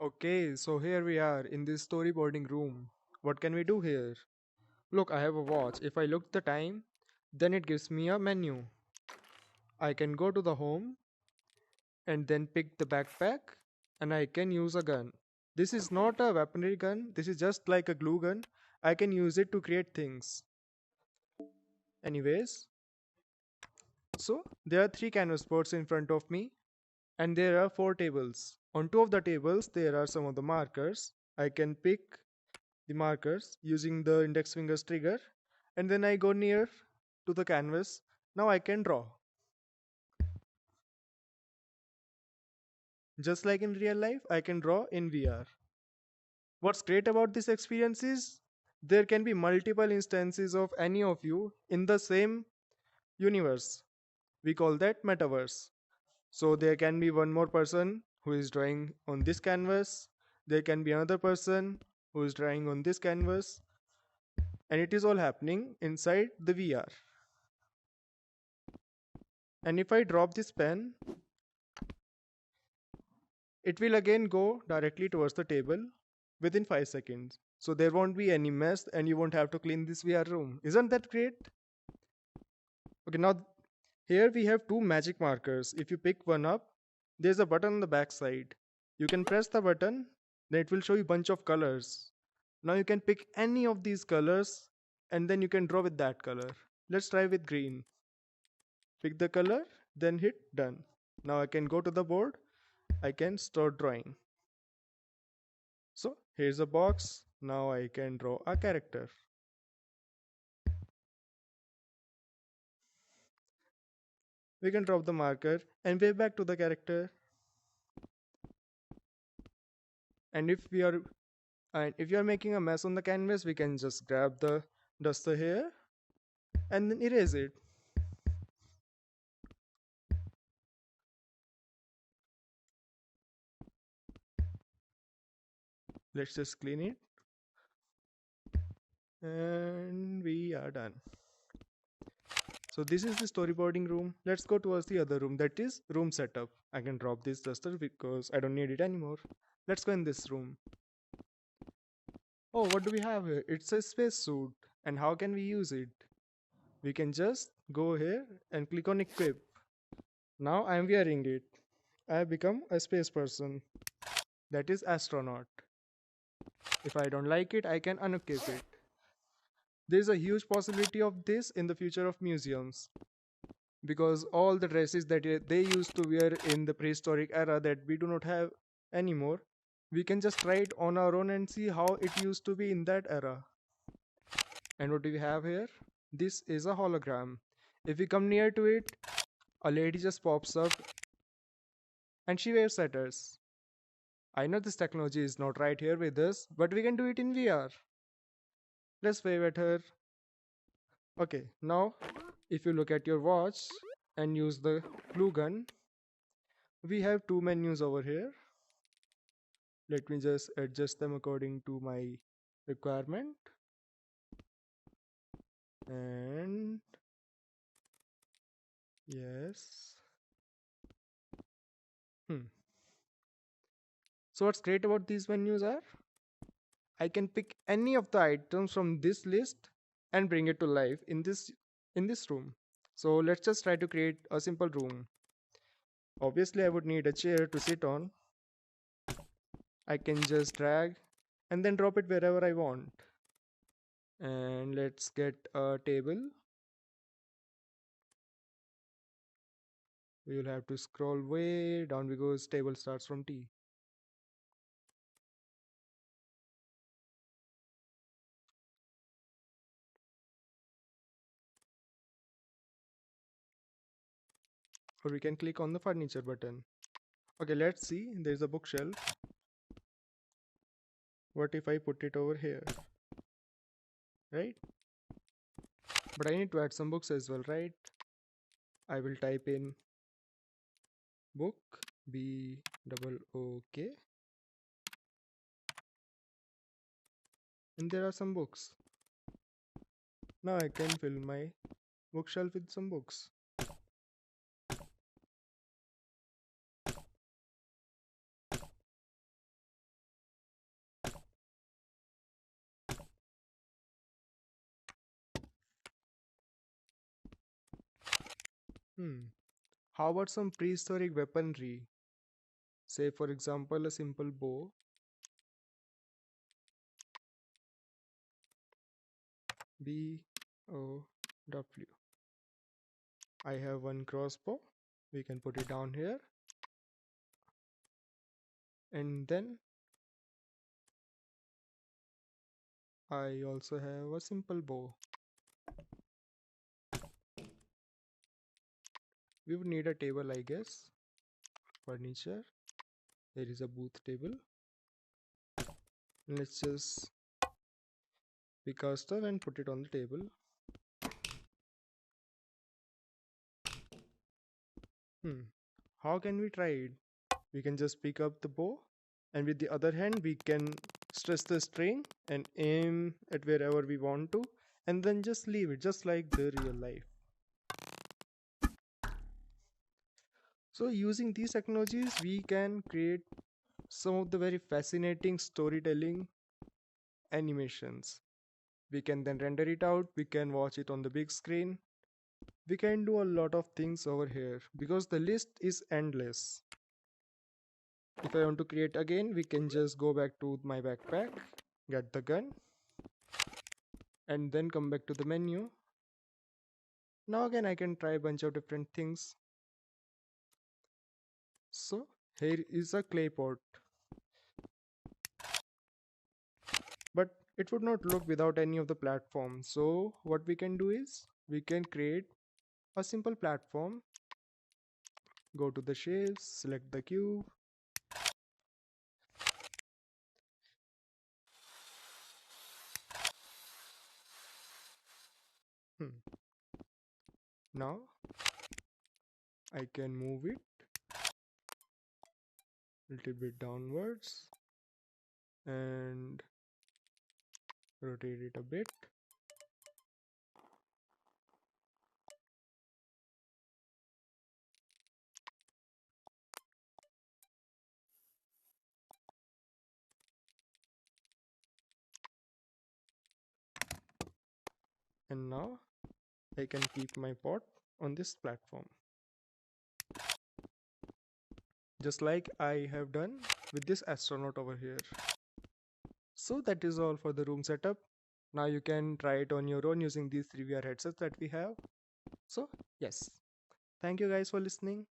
Okay, so here we are in this storyboarding room. What can we do here? Look, I have a watch. If I look the time, then it gives me a menu. I can go to the home and then pick the backpack and I can use a gun. This is not a weaponry gun, this is just like a glue gun. I can use it to create things. Anyways, so there are three canvas boards in front of me and there are four tables. On two of the tables, there are some of the markers. I can pick the markers using the index fingers trigger and then I go near to the canvas. Now I can draw. Just like in real life, I can draw in VR. What's great about this experience is there can be multiple instances of any of you in the same universe. We call that metaverse. So there can be one more person who is drawing on this canvas. There can be another person who is drawing on this canvas. And it is all happening inside the VR. And if I drop this pen, it will again go directly towards the table within 5 seconds. So there won't be any mess and you won't have to clean this VR room. Isn't that great? Okay, now here we have two magic markers. If you pick one up, there's a button on the back side. You can press the button, then it will show you a bunch of colors. Now you can pick any of these colors and then you can draw with that color. Let's try with green. Pick the color, then hit done. Now I can go to the board. I can start drawing. So here's a box. Now I can draw a character. We can drop the marker and wave back to the character. And if you are making a mess on the canvas, we can just grab the duster here and then erase it. Let's just clean it. And we are done. So this is the storyboarding room. Let's go towards the other room, that is room setup. I can drop this duster because I don't need it anymore. Let's go in this room. Oh, what do we have here? It's a space suit. And how can we use it? We can just go here and click on equip. Now I am wearing it. I have become a space person. That is astronaut. If I don't like it, I can unequip it. There is a huge possibility of this in the future of museums. Because all the dresses that they used to wear in the prehistoric era that we do not have anymore, we can just try it on our own and see how it used to be in that era. And what do we have here? This is a hologram. If we come near to it, a lady just pops up and she waves at us. I know this technology is not right here with us, but we can do it in VR. Let's wave at her. Okay, now if you look at your watch and use the glue gun, we have two menus over here. Let me just adjust them according to my requirement. And yes. Hmm. So what's great about these menus are I can pick any of the items from this list and bring it to life in this room. So let's just try to create a simple room. Obviously I would need a chair to sit on. I can just drag and then drop it wherever I want. And let's get a table. We will have to scroll way down because table starts from T. Or we can click on the furniture button. Okay, let's see. There's a bookshelf. What if I put it over here? Right? But I need to add some books as well, right? I will type in book BOOK and there are some books. Now I can fill my bookshelf with some books. Hmm. How about some prehistoric weaponry? Say, for example, a simple bow. B O W. I have one crossbow. We can put it down here. And then I also have a simple bow. We would need a table, I guess. Furniture. There is a booth table. Let's just pick our stuff and put it on the table. Hmm. How can we try it? We can just pick up the bow, and with the other hand we can stress the string and aim at wherever we want to, and then just leave it just like the real life. So using these technologies we can create some of the very fascinating storytelling animations. We can then render it out, we can watch it on the big screen. We can do a lot of things over here because the list is endless. If I want to create again, we can just go back to my backpack, get the gun, and then come back to the menu. Now again I can try a bunch of different things. So here is a clay pot, but it would not look without any of the platform. So what we can do is we can create a simple platform. Go to the shapes, select the cube. Hmm. Now I can move it a little bit downwards and rotate it a bit. And now I can keep my pot on this platform, just like I have done with this astronaut over here. So that is all for the room setup. Now you can try it on your own using these 3 VR headsets that we have. So yes, thank you guys for listening.